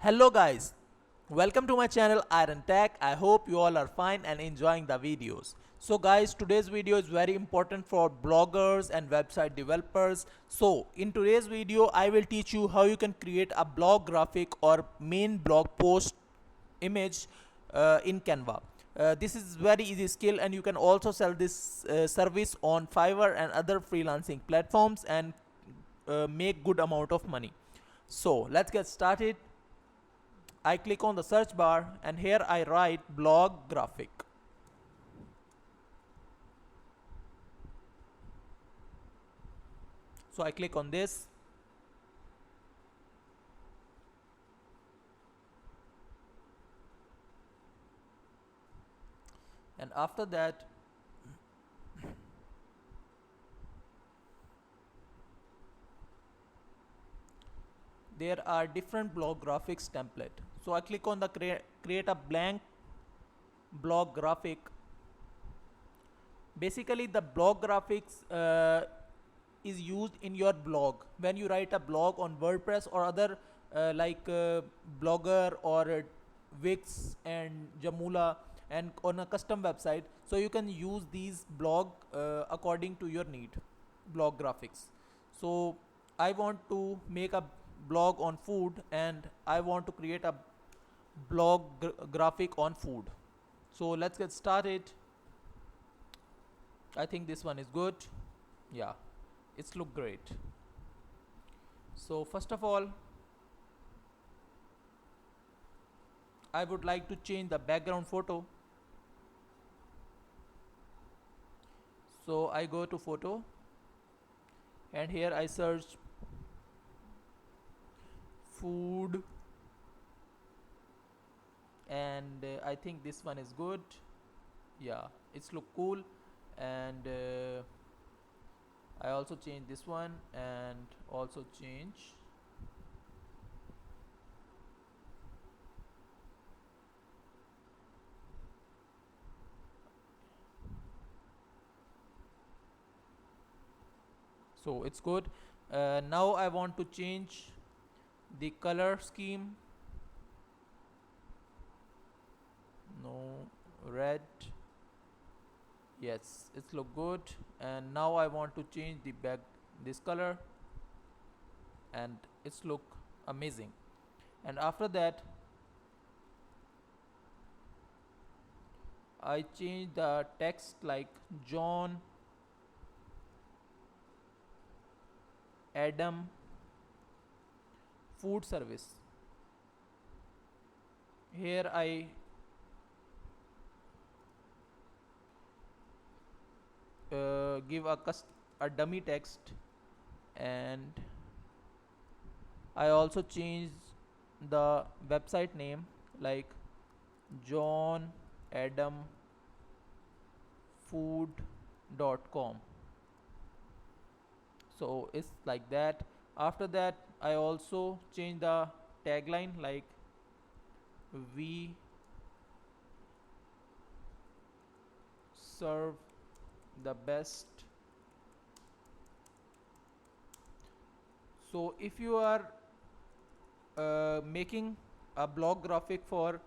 Hello guys, welcome to my channel Iron Tech. I hope you all are fine and enjoying the videos. So guys, today's video is very important for bloggers and website developers. So in today's video I will teach you how you can create a blog graphic or main blog post image in Canva. This is very easy skill and you can also sell this service on Fiverr and other freelancing platforms and make good amount of money. So let's get started. I click on the search bar and here I write blog graphic. So I click on this. And after that, there are different blog graphics template. So I click on the create a blank blog graphic. Basically the blog graphics is used in your blog when you write a blog on WordPress or other Blogger or Wix and Jamula and on a custom website. So you can use these blog according to your need, blog graphics. So I want to make a blog on food and I want to create a blog graphic on food. So let's get started. I think this one is good. Yeah, it's look great. So first of all, I would like to change the background photo. So I go to photo and here I search food and I think this one is good. Yeah, it's look cool. And I also change this one and also change so it's good. Now I want to change the color scheme. No, red. Yes, it's look good. And now I want to change the back this color and it's look amazing. And after that I change the text like John Adam food service. Here I give a dummy text and I also change the website name like John Adam food.com. So it's like that. After that I also change the tagline like we serve the best. So if you are making a blog graphic for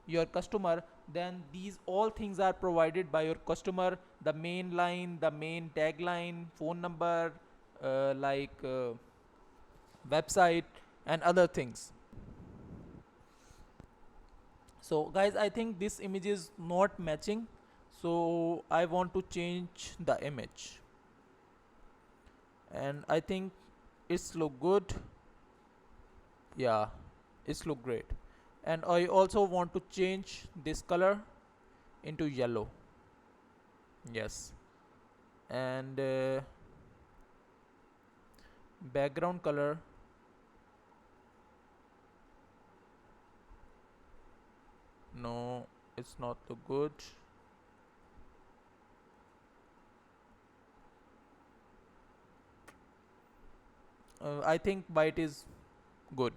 your customer, then these all things are provided by your customer: the main line, the main tagline, phone number, website and other things. So guys, I think this image is not matching, so I want to change the image and I think it's look good. Yeah, it's look great. And I also want to change this color into yellow. Yes, and background color, no, it's not too good. I think white is good.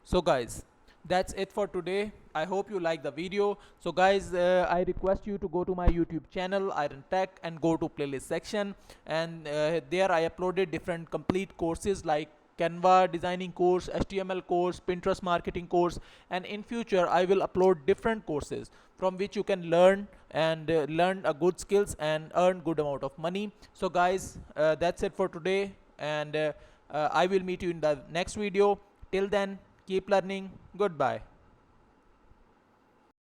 So guys, that's it for today. I hope you like the video. So guys, I request you to go to my YouTube channel Iron Tech and go to playlist section, and there I uploaded different complete courses like Canva designing course, HTML course, Pinterest marketing course, and in future I will upload different courses from which you can learn and learn a good skills and earn good amount of money. So guys, that's it for today, and I will meet you in the next video. Till then, keep learning. Goodbye.